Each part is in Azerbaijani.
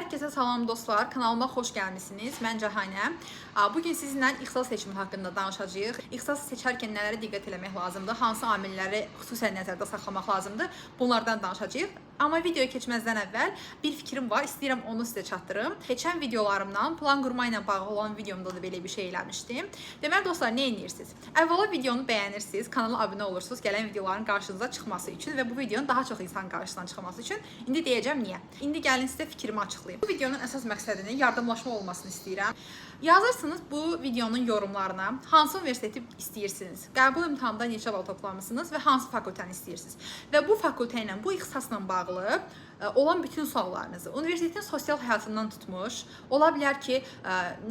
Herkese salam dostlar, kanalıma xoş gəlmisiniz. Mən Cahanə. Bugün sizinlə ixtisas seçimi haqqında danışacağıq. İxtisas seçərkən nələrə diqqət etmək lazımdır, hansı amilləri xüsusən nəzərdə saxlamaq lazımdır, bunlardan danışacağıq. Amma videoya keçməzdən əvvəl bir fikrim var, istəyirəm onu sizə çatdırım. Keçən videolarımdan plan qurma ilə bağlı olan videomda da belə bir şey eləmişdim. Deməli dostlar, nə edirsiniz? Əvvəla videonu bəyənirsiniz, kanala abunə olursunuz, gələn videoların qarşınıza çıxması üçün və bu videonun daha çox insan qarşısına çıxması üçün. İndi deyəcəm niyə. İndi gəlin sizə fikrimi açıqlayım. Bu videonun əsas məqsədini yardımlaşma olmasını istəyirəm. Yazırsınız bu videonun yorumlarına hansı universiteti istəyirsiniz, qəbul imtahanında neçə bal toplamısınız və hansı fakültəni istəyirsiniz. Və bu fakültə ilə, bu ixtisasla bağlı olan bütün suallarınızı, universitetin sosial həyatından tutmuş, ola bilər ki,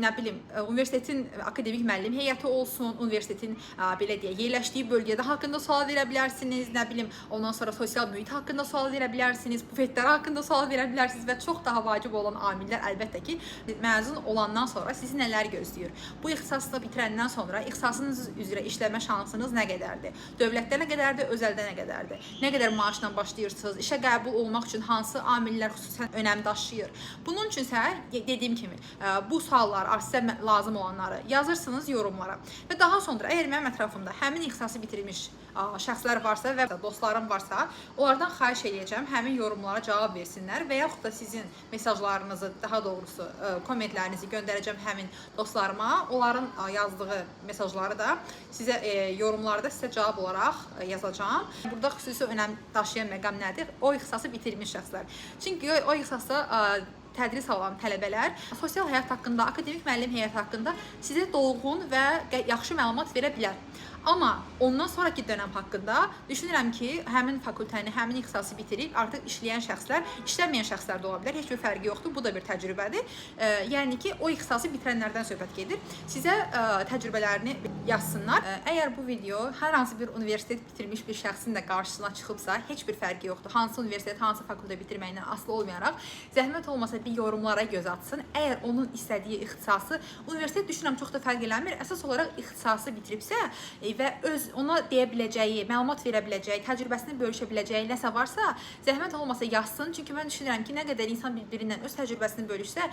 nə bilim, universitetin akademik müəllim heyəti olsun, universitetin belə deyək, yerləşdiyi bölgədə haqqında sual verə bilərsiniz, nə bilim, ondan sonra sosial mühit haqqında sual verə bilərsiniz, bufetlər haqqında sual verə bilərsiniz və çox daha vacib olan amillər əlbəttə ki, məzun olandan sonra sizi nələr gözləyir? Bu ixtisasını bitirəndən sonra ixtisasınız üzrə işləmə şansınız nə qədərdir? Dövlətdə nə qədərdir, özəldə nə qədərdir? Nə qədər maaşla başlayırsınız? İşə qəbul olmaq üçün hansı amillər xüsusən önəm daşıyır? Bunun üçün isə dediyim kimi bu suallar sizə lazım olanları yazırsınız yorumlara və daha sonra əgər mənim ətrafımda həmin ixtisası bitirmiş şəxslər varsa və dostlarım varsa, onlardan xahiş edəcəm həmin yorumlara cavab versinlər və yaxud da sizin mesajlarınızı, daha doğrusu kommentlərinizi göndərəcəm həmin dostlarıma. Onların yazdığı mesajları da sizə yorumlarda sizə cavab olaraq yazacağam. Burada xüsusi önəm daşıyan məqam nədir? O ixtisası bitirmiş şəxslər. Çünki o ixtisasda tədris alan tələbələr sosial həyat haqqında, akademik müəllim heyəti haqqında sizə dolğun və yaxşı məlumat verə bilər. Amma ondan sonraki dönəm haqqında düşünürəm ki, həmin fakültəni, həmin ixtisası bitirib artıq işləyən şəxslər, işləməyən şəxslər də ola bilər. Heç bir fərqi yoxdur. Bu da bir təcrübədir. Yəni ki, o ixtisası bitirənlərdən söhbət gedir. Sizə təcrübələrini yazsınlar. Əgər bu video hər hansı bir universitet bitirmiş bir şəxsin də qarşısına çıxıbsa, heç bir fərqi yoxdur. Hansı universitet, hansı fakültə bitirməyindən asılı olmayaraq, zəhmət olmasa bir yorumlara göz atsın. Əgər onun istədiyi ixtisası, universitet düşünürəm çox da fərq eləmir. Əsas olaraq ixtisası bitiribsə və ona deyə biləcəyi, məlumat verə biləcəyi, təcrübəsini bölüşə biləcəyi nəsə varsa, zəhmət olmasa yazsın. Çünki mən düşünürəm ki, nə qədər insan bir-birindən öz təcrübəsini bölüşsə,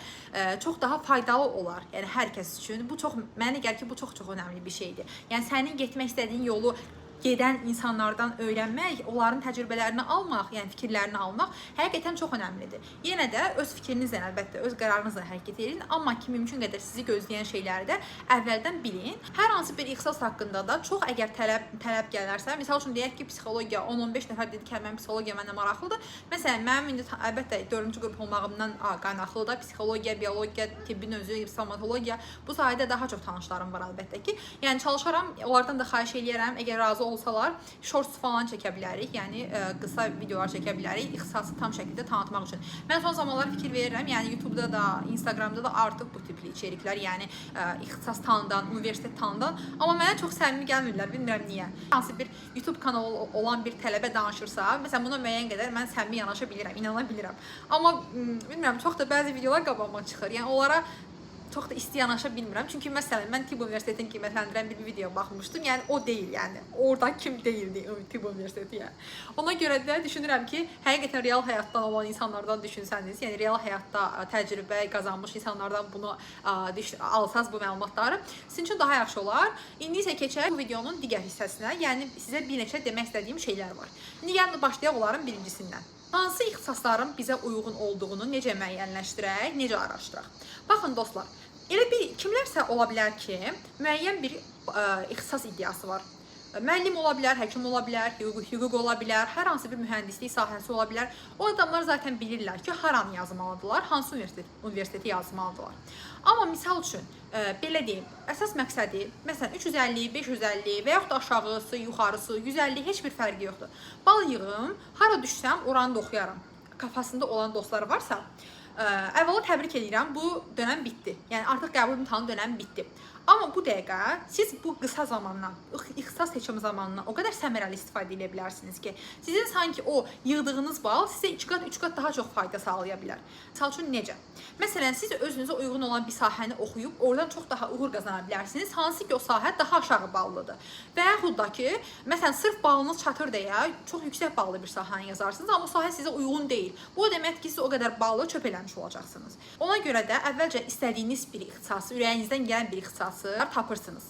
çox daha faydalı olar. Yəni hər kəs üçün. Bu mənə gəlir ki, bu çox önəmli bir şeydir. Yəni sənin getmək istədiyin yolu gedən insanlardan öyrənmək, onların təcrübələrini almaq, yəni fikirlərini almaq həqiqətən çox önəmlidir. Yenə də öz fikrinizlə, əlbəttə, öz qərarınızla hərəkət edin, amma ki, mümkün qədər sizi gözləyən şeyləri də əvvəldən bilin. Hər hansı bir ixtisas haqqında da çox əgər tələb gələrsə, misal üçün deyək ki, psixologiya, 10-15 nəfər dedi ki, mən psixologiya mənə maraqlıdır. Məsələn, mənim indi əlbəttə 4-cü qrup olmağımdan qaynaqlı da psixologiya, biologiya, tibbin özü, stomatologiya, bu sahədə daha çox tanışlarım var əlbəttə ki. Yəni çalışaram, onlardan da xahiş eləyərəm, əgər razı olsalar, shorts falan çəkə bilərik, yəni qısa videolar çəkə bilərik, ixtisası tam şəkildə tanıtmaq üçün. Mən son zamanlar fikir verirəm, yəni YouTube-da da, Instagram-da da artıq bu tipli içeriklər, yəni ixtisas tanıdan, universitet tanıdan, amma mənə çox səmimi gəlmirlər, bilmirəm niyə. Hansı bir YouTube kanalı olan bir tələbə danışırsa, məsələn, buna müəyyən qədər mən səmimi yanaşa bilirəm, inana bilirəm. Amma bilmirəm, çox da bəzi videolar qabağıma çıxır, yəni onlara çox da isti yanaşa bilmirəm. Çünki məsələn, mən Tibb Universitetini qiymətləndirən bir videoya baxmışdım. Yəni o deyil, yəni oradan kim deyildi Tibb Universiteti yəni. Ona görə də düşünürəm ki, həqiqətən real həyatdan olan insanlardan düşünsəniz, yəni real həyatda təcrübə qazanmış insanlardan bunu alsaz bu məlumatları sizin üçün daha yaxşı olar. İndi isə keçək bu videonun digər hissəsinə. Yəni sizə bir neçə demək istədiyim şeylər var. İndi gəlin başlayaq onların birincisindən. Hansı ixtisasların bizə uyğun olduğunu necə müəyyənləşdirək, necə araşdıraq? Baxın dostlar, elə bir kimlərsə ola bilər ki, müəyyən bir ixtisas iddiası var. Müəllim ola bilər, həkim ola bilər, hüquq ola bilər, hər hansı bir mühəndislik sahəsi ola bilər. O adamlar zaten bilirlər ki, haranı yazmalıdırlar, hansı universiteti yazmalıdırlar. Amma misal üçün, belə deyim, əsas məqsədi, məsələn, 350, 550 və yaxud da aşağısı, yuxarısı, 150 heç bir fərqi yoxdur. Bal yığım, hara düşsəm, oranı da oxuyaram. Kafasında olan dostlar varsa, əvvəla təbrik edirəm, bu dönəm bitdi. Yəni artıq qəbul imtahanı dönəmi bitdi. Amma bu dəqiqə siz bu qısa zamandan, ixtisas seçimi zamanından o qədər səmərəli istifadə edə bilərsiniz ki, sizin sanki o yığdığınız bal sizə 2 qat, 3 qat daha çox fayda sağlaya bilər. Məsəl üçün necə? Məsələn, siz özünüzə uyğun olan bir sahəni oxuyub oradan çox daha uğur qazana bilərsiniz, hansı ki o sahə daha aşağı ballıdır. Və yaxud da ki, məsələn, sırf balınız çatır deyə çox yüksək ballı bir sahəni yazarsınız, amma o sahə sizə uyğun deyil. Bu o deməkdir ki, siz o qədər ballı çöp eləmiş olacaqsınız. Ona görə də əvvəlcə istədiyiniz bir ixtisası, ürəyinizdən gələn bir ixtisası tapırsınız.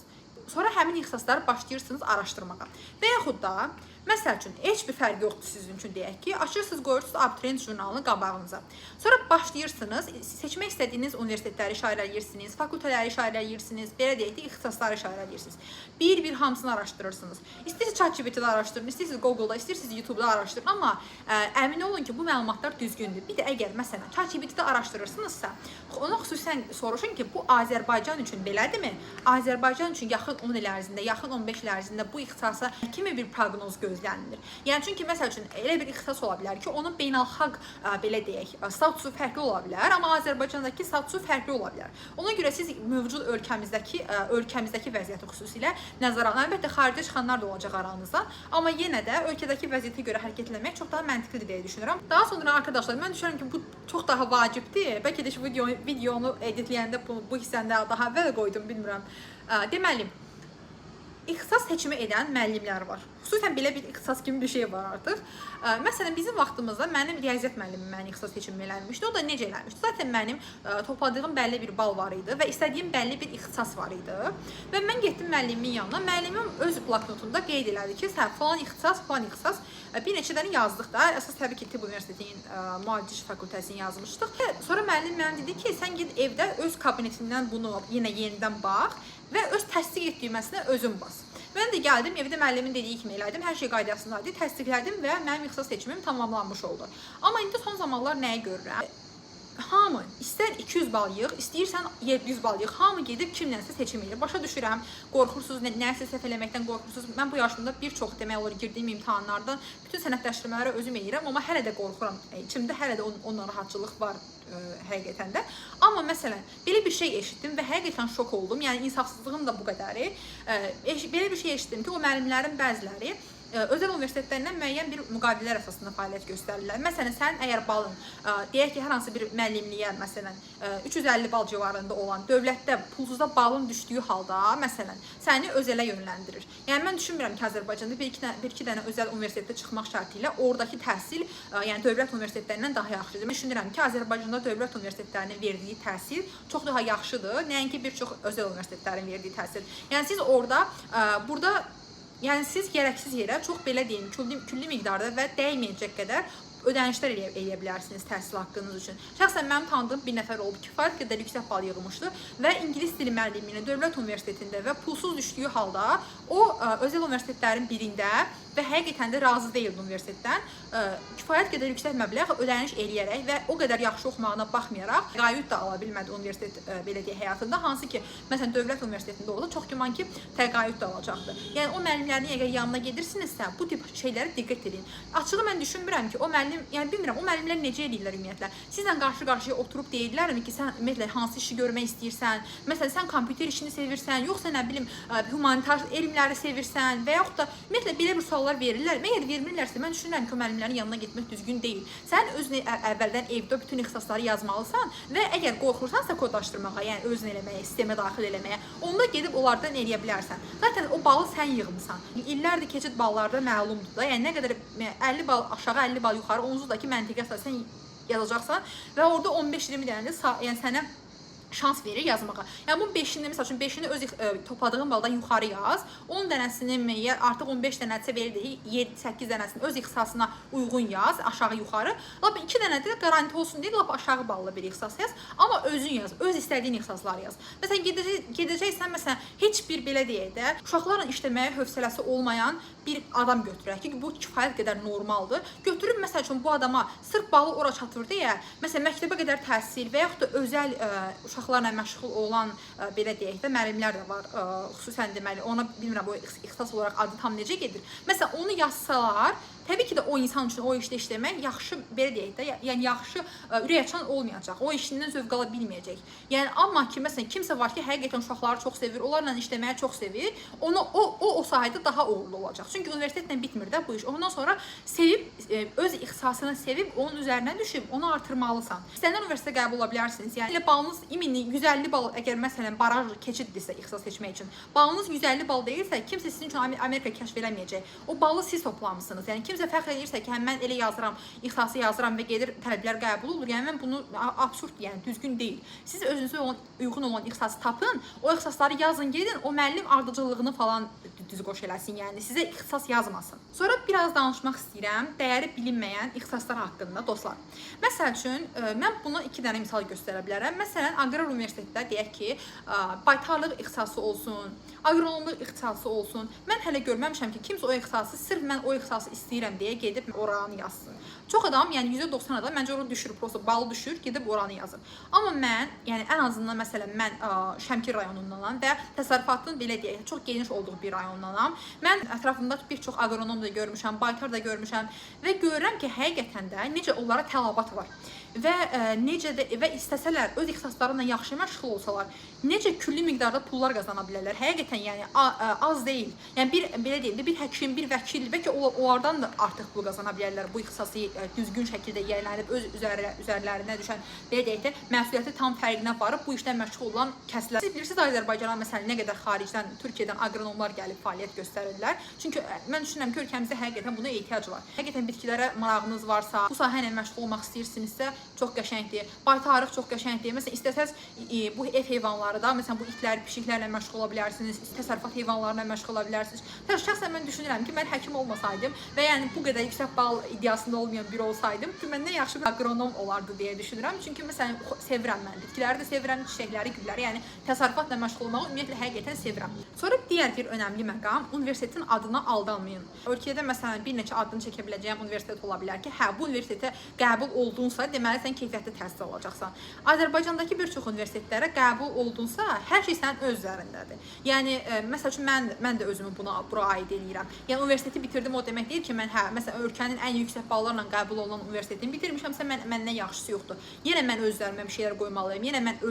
Sonra həmin ixtisasları başlayırsınız araşdırmağa. Və yaxud da, məsəl üçün, heç bir fərqi yoxdur sizin üçün deyək ki, açırsınız, qoyursunuz abituriyent jurnalını qabağınıza. Sonra başlayırsınız, seçmək istədiyiniz universitetləri işarələyirsiniz, fakültələri işarələyirsiniz, belə deyək ki, ixtisasları işarələyirsiniz. Bir-bir hamısını araşdırırsınız. İstəyirsiniz ChatGPT-də araşdırın, istəyirsiniz Google-da, istəyirsiniz YouTube-da araşdırın, amma əmin olun ki, bu məlumatlar düzgündür. Bir də əgər, məsələn, ChatGPT-də araşdırırsınızsa, ona xüsusən soruşun ki, bu Azərbaycan üçün belədirmi? Azərbaycan üçün yaxın 10 il ərzində, yaxın 15 il ərzində bu ixtisasa kimi bir proqnoz gözlənilir. Yəni çünki məsəl üçün elə bir ixtisas ola bilər ki, onun beynəlxalq belə deyək, statusu fərqli ola bilər, amma Azərbaycandakı statusu fərqli ola bilər. Ona görə siz mövcud ölkəmizdəki vəziyyəti xüsusilə nəzərə alın. Əlbəttə xaricə çıxanlar da olacaq aranızda, amma yenə də ölkədəki vəziyyətə görə hərəkət etmək çox daha məntiqlidir deyə düşünürəm. Daha sonra arkadaşlar, mən düşünürəm ki, bu çox daha vacibdir. Bəlkə də videonu editləyəndə bu hissəndə daha əvvəl qoydum, bilmirəm. Deməli, ixtisas seçimi edən müəllimlər var. Xüsusən belə bir ixtisas kimi bir şey var artıq. Məsələn, bizim vaxtımızda mənim riyaziyyat müəllimim mənə ixtisas seçimi eləmişdi. O da necə eləmişdi? Zaten mənim topladığım bəlli bir bal var idi və istədiyim bəlli bir ixtisas var idi. Və mən getdim müəllimin yanına. Müəllimim öz bloknotunda qeyd elədi ki, sən falan ixtisas, bir neçə dənə yazdıq da. Əsas təbii ki, Tibb Universitetinin müalicə fakültəsini yazmışdıq. Sonra müəllim mənə dedi ki, sən get evdə öz kabinetindən bunu yenə yenidən bax və öz təsdiq etdirməsinə özün bas. Mən də gəldim, evdə müəllimin dediyi kimi elədim, hər şey qaydasındaydı, təsdiqlədim və mənim ixtisas seçimim tamamlanmış oldu. Amma indi son zamanlar nəyi görürəm? Hamı istər 200 bal yığ, istəyirsən 700 bal yığ, hamı gedib kimlənsə seçim edir. Başa düşürəm, qorxursunuz, nəsə səhv eləməkdən qorxursunuz. Mən bu yaşımda bir çox demək olur girdiyim imtahanlardan bütün sənədləşdirmələri özüm edirəm, amma hələ də qorxuram. İçimdə hələ də o narahatçılıq var həqiqətən də. Amma məsələn, belə bir şey eşitdim və həqiqətən şok oldum. Yəni insafsızlığın da bu qədəri. Belə bir şey eşitdim ki, o müəllimlərin bəziləri özəl universitetlərindən müəyyən bir müqavilələr əsasında fəaliyyət göstərirlər. Məsələn, sən əgər balın, deyək ki, hər hansı bir müəllimliyə, məsələn, 350 bal civarında olan dövlətdə pulsuzda balın düşdüyü halda, məsələn, səni özələ yönləndirir. Yəni, mən düşünmürəm ki, Azərbaycanda bir-iki dənə özəl universitetdə çıxmaq şərti ilə oradakı təhsil, yəni dövlət universitetlərindən daha yaxşıdır. Mən düşünürəm ki, Azərbaycanda dövlət universitetlərinin verdiyi təhsil çox daha yaxşıdır, nəinki bir çox özəl universitetlərin verdiyi təhsil. Yəni, siz orada, burada yəni siz gərəksiz yerə çox belə deyim, külli miqdarda və dəyməyəcək qədər ödənişlər eləyə bilərsiniz təhsil haqqınız üçün. Şəxsən mənim tanıdığım bir nəfər olub, kifayət qədər yüksək bal yığmışdı və ingilis dili müəllimliyinə dövlət universitetində və pulsuz düşdüyü halda o özəl universitetlərin birində və həqiqətən də razı deyildi universitetdən. Kifayət qədər yüksək məbləğ ödəniş eləyərək və o qədər yaxşı oxumağına baxmayaraq təqaüd də ala bilmədi universitet belə deyək həyatında. Hansı ki, məsələn, dövlət universitetində olsa çox güman ki, təqaüd də alacaqdı. Yəni o müəllimlərin əgər yanına gedirsinizsə, bu tip şeylərə diqqət edin. Açığı mən düşünmürəm ki, o müəllim, yəni bilmirəm, o müəllimlər necə edirlər ümumiyyətlə. Sizlə qarşı-qarşıya oturub deyirlərmi ki, sən ümumiyyətlə hansı işi görmək istəyirsən? Məsələn, sən kompüter işini sevirsən, yoxsa nə bilim, humanitar elmləri sevirsən və yaxud da ümumiyyətlə belə bir suallar verirlər. Məgər vermirlərsə, mən düşünürəm ki, o müəllimlərin yanına getmək düzgün deyil. Sən özünə əvvəldən evdə bütün ixtisasları yazmalısan və əgər qorxursansa kodlaşdırmağa, yəni özün eləməyə, sistemə daxil eləməyə, onda gedib onlardan eləyə bilərsən. Zaten o balı sən yığmısan. İllərdir keçid ballarda məlumdur da. Yəni nə qədər 50 bal aşağı, 50 bal yuxarı onsuz da ki, məntiqə əsasən yazacaqsan və orada 15-20 dənə yəni sənə şans verir yazmağa. Yəni bunun 5-ini, məsəl üçün 5-ini öz topladığın baldan yuxarı yaz. 10 dənəsini artıq 15 dənəsə verir, 7-8 dənəsini öz ixtisasına uyğun yaz, aşağı yuxarı. Lap 2 dənə də qaranti olsun deyə lap aşağı ballı bir ixtisas yaz, amma özün yaz, öz istədiyin ixtisasları yaz. Məsələn, gedəcəksən, məsələn, heç bir belə deyək də, uşaqlarla işləməyə hövsələsi olmayan bir adam götürək ki, bu kifayət qədər normaldır. Götürüb, məsəl üçün, bu adama sırf balı ora çatır deyə, məsələn, məktəbə qədər təhsil və yaxud da özəl uşaqlarla məşğul olan, belə deyək də, müəllimlər də var, xüsusən deməli, ona bilmirəm, bu ixtisas olaraq adı tam necə gedir. Məsələn, onu yazsalar, Təbii ki də o insan üçün o işdə işləmək yaxşı, belə deyək də, yəni yaxşı ürəkaçan olmayacaq. O işindən zövq ala bilməyəcək. Yəni amma ki, məsələn, kimsə var ki, həqiqətən uşaqları çox sevir, onlarla işləməyi çox sevir, o sahədə daha uğurlu olacaq. Çünki universitetlə bitmir də bu iş. Ondan sonra sevib, öz ixtisasını sevib, onun üzərinə düşüb, onu artırmalısan. İstənilən universitetə qəbul ola bilərsiniz. Yəni elə balınız 150 bal, əgər məsələn baraj keçiddirsə ixtisas seçmək üçün, balınız 150 bal deyilsə, kimsə sizin üçün Amerika kəşf eləməyəcək. O balı siz toplamısınız. Yəni kimsə fəxr edirsə ki, həm mən elə yazıram, ixtisası yazıram və gedir tələblər qəbul olur. Yəni mən bunu absurd, yəni düzgün deyil. Siz özünüzə uyğun olan ixtisası tapın, o ixtisasları yazın, gedin, o müəllim ardıcıllığını falan düz qoş eləsin. Yəni sizə ixtisas yazmasın. Sonra biraz danışmaq istəyirəm dəyəri bilinməyən ixtisaslar haqqında dostlar. Məsəl üçün mən buna 2 dənə misal göstərə bilərəm. Məsələn, Aqrar Universitetdə deyək ki, baytarlıq ixtisası olsun, aqronomluq ixtisası olsun. Mən hələ görməmişəm ki, kimsə o ixtisası sırf mən o ixtisası istəyirəm deyə gedib oranı yazsın. Çox adam, yəni %90 adam məncə ora düşür, prosta balı düşür, gedib oranı yazır. Amma mən, yəni ən azından məsələn mən Şəmkir rayonundanam və təsərrüfatın belə deyək, çox geniş olduğu bir rayondanam. Mən ətrafımda bir çox aqronom da görmüşəm, baytar da görmüşəm və görürəm ki, həqiqətən də necə onlara tələbat var. Və necə də və istəsələr öz ixtisaslarıyla yaxşı məşğul olsalar, necə külli miqdarda pullar qazana bilərlər. Həqiqətən yəni az deyil. Yəni belə deyim də bir həkim, bir vəkil bəlkə onlardan da artıq pul qazana bilərlər bu ixtisası düzgün şəkildə yiyələnib öz üzərlərinə düşən belə deyək də məsuliyyəti tam fərqinə varıb bu işlə məşğul olan kəslər. Siz bilirsiniz Azərbaycana məsələn nə qədər xaricdən, Türkiyədən aqronomlar gəlib fəaliyyət göstərirlər. Çünki mən düşünürəm ki, ölkəmizdə həqiqətən buna ehtiyac var. Həqiqətən bitkilərə marağınız varsa, bu sahə ilə məşğul olmaq istəyirsinizsə, çox qəşəngdir. Baytarlıq çox qəşəngdir. Məsələn, istəsəz bu ev heyvanları da, məsələn, bu itlər, pişiklərlə məşğul ola bilərsiniz, təsərrüfat heyvanlarına məşğul ola bilərsiniz. Şəxsən mən düşünürəm ki, mən həkim olmasaydım və yəni bu qədər yüksək bal iddiasında olmayan biri olsaydım ki, məndən yaxşı bir aqronom olardı deyə düşünürəm. Çünki məsələn, sevirəm mən bitkiləri də sevirəm, çiçəkləri, gülləri, yəni təsərrüfatla məşğul olmağı ümumiyyətlə həqiqətən sevirəm. Sonra digər bir önəmli məqam, universitetin adına aldanmayın. Ölkədə məsələn bir neçə adını çəkə biləcəyim universitet ola bilər ki, hə bu universitetə qəbul oldunsa, deməli sən keyfiyyətli təhsil alacaqsan. Azərbaycandakı bir çox universitetlərə qəbul oldunsa, hər şey sənin öz üzərindədir. Yəni məsəl üçün mən də özümü bura aid edirəm. Yəni universiteti bitirdim o demək deyil ki, mən məsələn ölkənin ən yüksək ballarla qəbul olunan universitetini bitirmişəmsə məndən yaxşısı yoxdur. Yenə mən öz üzərimə bir şeylər qoymalıyam. Yenə mən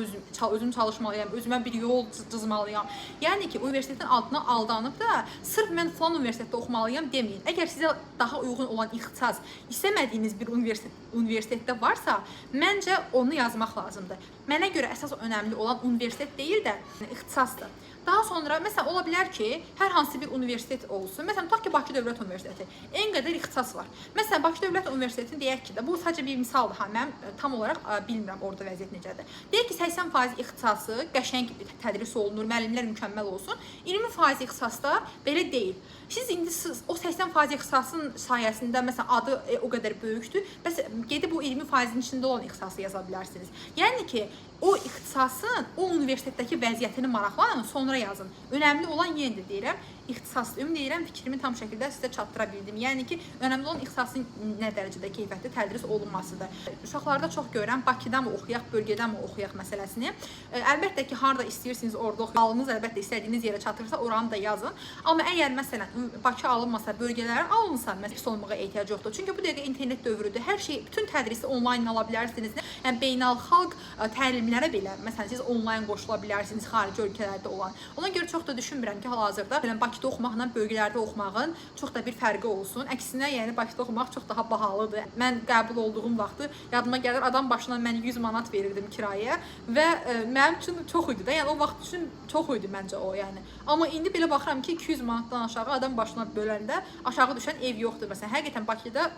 özüm çalışmalıyam, özümə bir yol cızmalıyam. Yəni ki, universitetin adına aldanıb da sırf mən falan universitetdə oxumalıyam deməyin. Əgər sizə daha uyğun olan ixtisas istəmədiyiniz bir universitetdə varsa, məncə onu yazmaq lazımdır. Mənə görə əsas önəmli olan universitet deyil də ixtisasdır. Daha sonra məsələn ola bilər ki, hər hansı bir universitet olsun. Məsələn, tutaq ki, Bakı Dövlət Universiteti. En qədər ixtisas var. Məsələn, Bakı Dövlət Universitetini deyək ki, bu sadəcə bir misaldır. Mən tam olaraq bilmirəm orada vəziyyət necədir. Deyək ki, 80% ixtisası qəşəng tədris olunur, müəllimlər mükəmməl olsun. 20% ixtisasda belə deyil. Siz indi o 80% ixtisasın sayəsində məsələn adı o qədər böyükdür. Bəs gedib o 20%-in içində olan ixtisası yaza bilərsiniz. Yəni ki, o ixtisasın o universitetdəki vəziyyətini maraqlanın, sonra yazın. Önəmli olan yenə də deyirəm, ixtisasdır. Ümid edirəm fikrimi tam şəkildə sizə çatdıra bildim. Yəni ki, önəmli olan ixtisasın nə dərəcədə keyfiyyətli tədris olunmasıdır. Uşaqlarda çox görürəm, Bakıdan mı oxuyaq, bölgədən mi oxuyaq məsələsini. Əlbəttə ki, harda istəyirsiniz orada oxuyaq. Balınız əlbəttə istədiyiniz yerə çatırsa, oranı da yazın. Amma əgər məsələn Bakı alınmasa, bölgələrə alınsa, pis olmağa ehtiyac yoxdur. Çünki bu dəqiqə internet dövrüdür. Hər şey, bütün tədrisi onlayn ala bilərsiniz. Yəni beynəlxalq təlimlərə belə, məsələn, siz onlayn qoşula bilərsiniz xarici ölkələrdə olan. Ona görə çox da düşünmürəm ki, hal-hazırda Bakıda oxumaqla bölgələrdə oxumağın çox da bir fərqi olsun. Əksinə, yəni Bakıda oxumaq çox daha bahalıdır. Mən qəbul olduğum vaxtı yadıma gəlir, adam başına mən 100 manat verirdim kirayə və mənim üçün çox idi də. Yəni o vaxt üçün çox idi məncə o, yəni. Amma indi belə baxıram ki, 200 manatdan aşağı adam başına böləndə aşağı düşən ev yoxdur. Məsələn, həqiqətən Bakıda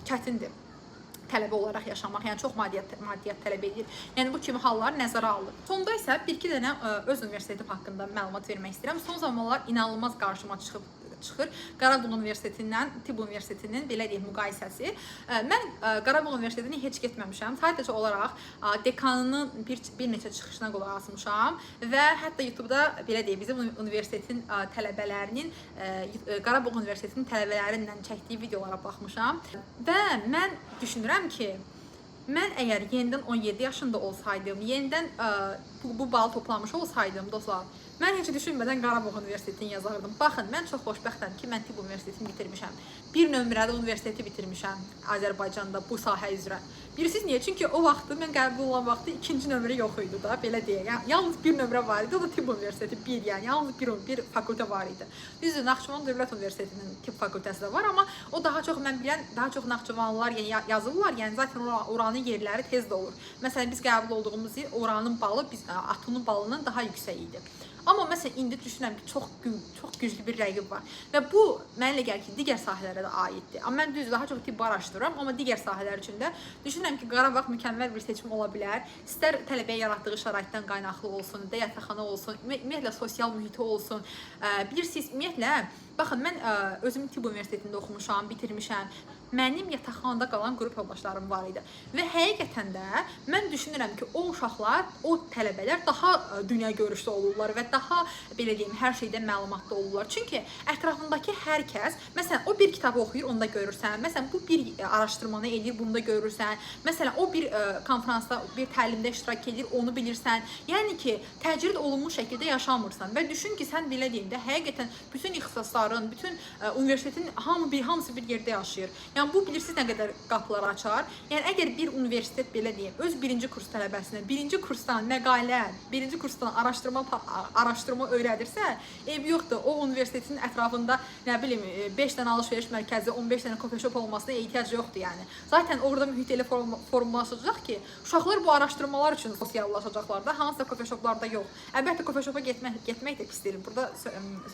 çətindir tələbə olaraq yaşamaq, yəni çox maddiyyat tələb edir. Yəni bu kimi hallar nəzərə alınır. Sonda isə bir-iki dənə öz universitetim haqqında məlumat vermək istəyirəm. Son zamanlar inanılmaz qarşıma çıxır Qarabağ Universitetindən, Tibb Universitetinin belə deyək müqayisəsi. Mən Qarabağ Universitetini heç getməmişəm. Sadəcə olaraq dekanının bir neçə çıxışına qulaq asmışam və hətta YouTube-da belə deyək bizim universitetin tələbələrinin Qarabağ Universitetinin tələbələri ilə çəkdiyi videolara baxmışam və mən düşünürəm ki, Mən əgər yenidən 17 yaşında olsaydım, yenidən bu balı toplamış olsaydım dostlar, mən heç düşünmədən Qarabağ Universitetini yazardım. Baxın, mən çox xoşbəxtəm ki, mən tibb universitetini bitirmişəm. Bir nömrəli universiteti bitirmişəm Azərbaycanda bu sahə üzrə. Bilirsiniz niyə? Çünki o vaxtı mən qəbul olan vaxtı ikinci nömrə yox idi da, belə deyək. Yəni, yalnız bir nömrə var idi, o da tibb universiteti bir, yəni yalnız bir fakültə var idi. Düzdür, Naxçıvan Dövlət Universitetinin tibb fakültəsi də var, amma o daha çox mən bilən, daha çox Naxçıvanlılar yəni yazırlar, yəni zaten oranın yerləri tez dolur. Məsələn, biz qəbul olduğumuz il oranın balı ATU-nun balından daha yüksək idi. Amma məsələn indi düşünürəm ki, çox güclü bir rəqib var və bu mənə gəlir ki, digər sahələrə də aiddir. Amma mən düz daha çox tibb araşdırıram, amma digər sahələr üçün də düşünürəm ki, Qarabağ mükəmməl bir seçim ola bilər. İstər tələbəyə yaratdığı şəraitdən qaynaqlı olsun, yataqxana olsun, ümumiyyətlə sosial mühiti olsun. Bilirsiniz, ümumiyyətlə baxın, mən özüm tibb universitetində oxumuşam, bitirmişəm. Mənim yataqxanada qalan qrup yoldaşlarım var idi və həqiqətən də mən düşünürəm ki, o uşaqlar, o tələbələr daha dünya görüşlü olurlar və daha belə deyim, hər şeydən məlumatlı olurlar. Çünki ətrafındakı hər kəs, məsələn, o bir kitabı oxuyur, onda görürsən. Məsələn, bu bir araşdırmanı edir, bunda görürsən. Məsələn, o bir konfransda, bir təlimdə iştirak edir, onu bilirsən. Yəni ki, təcrid olunmuş şəkildə yaşamırsan və düşün ki, sən belə deyim də, həqiqətən bütün ixtisasların, bütün universitetin hamısı bir yerdə yaşayır. Yəni bu bilirsiniz nə qədər qapılar açar. Yəni əgər bir universitet belə deyim, öz birinci kurs tələbəsinə birinci kursdan məqalə, birinci kursdan araşdırma öyrədirsə, yoxdur. O universitetin ətrafında nə bilim 5 dənə alış-veriş mərkəzi, 15 dənə coffee shop olmasına ehtiyac yoxdur yəni. Zaten orada mühit elə formalaşacaq ki, uşaqlar bu araşdırmalar üçün sosiallaşacaqlar da, hansısa coffee shoplarda yox. Əlbəttə coffee shopa getmək də pis deyil. Burada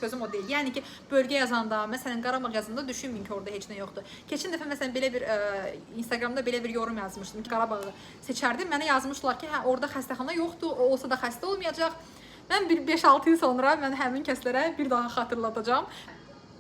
sözüm o deyil. Yəni ki, bölgə yazanda, məsələn Qarabağ yazanda düşünməyin ki, orada heç nə yoxdur. Keçən dəfə məsələn belə bir Instagramda belə bir yorum yazmışdım ki, Qarabağı seçərdim. Mənə yazmışlar ki, hə orada xəstəxana yoxdur, o olsa da xəstə olmayacaq. Mən 5-6 il sonra mən həmin kəslərə bir daha xatırladacağam.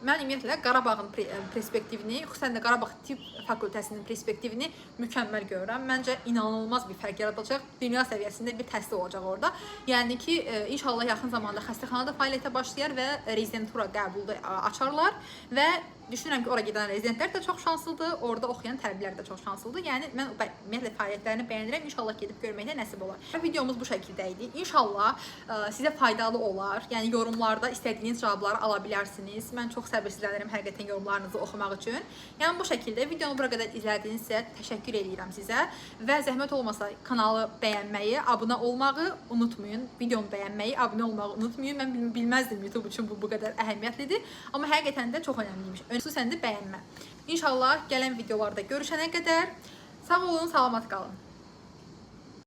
Mən ümumiyyətlə Qarabağın perspektivini, xüsusən də Qarabağ Tibb Fakültəsinin perspektivini mükəmməl görürəm. Məncə inanılmaz bir fərq yaradacaq. Dünya səviyyəsində bir təhsil olacaq orada. Yəni ki, inşallah yaxın zamanda xəstəxanada fəaliyyətə başlayar və rezidentura qəbulda açarlar və düşünürəm ki, ora gedən rezidentlər də çox şanslıdır, orada oxuyan tələbələr də çox şanslıdır. Yəni mən ümumiyyətlə fəaliyyətlərini bəyənirəm. İnşallah gedib görməkdə nəsib olar. Videomuz bu şəkildə idi. İnşallah sizə faydalı olar. Yəni yorumlarda istədiyiniz cavabları ala bilərsiniz. Mən çox səbirsizlənirəm həqiqətən yorumlarınızı oxumaq üçün. Yəni bu şəkildə videonu bura qədər izlədiyinizsə təşəkkür edirəm sizə və zəhmət olmasa kanalı bəyənməyi, abunə olmağı unutmayın. Videonu bəyənməyi, abunə olmağı unutmayın. Mən bilməzdim YouTube üçün bu qədər əhəmiyyətlidir, amma həqiqətən də çox önəmliymiş. Xüsusən də bəyənmə. İnşallah gələn videolarda görüşənə qədər sağ olun, salamat qalın.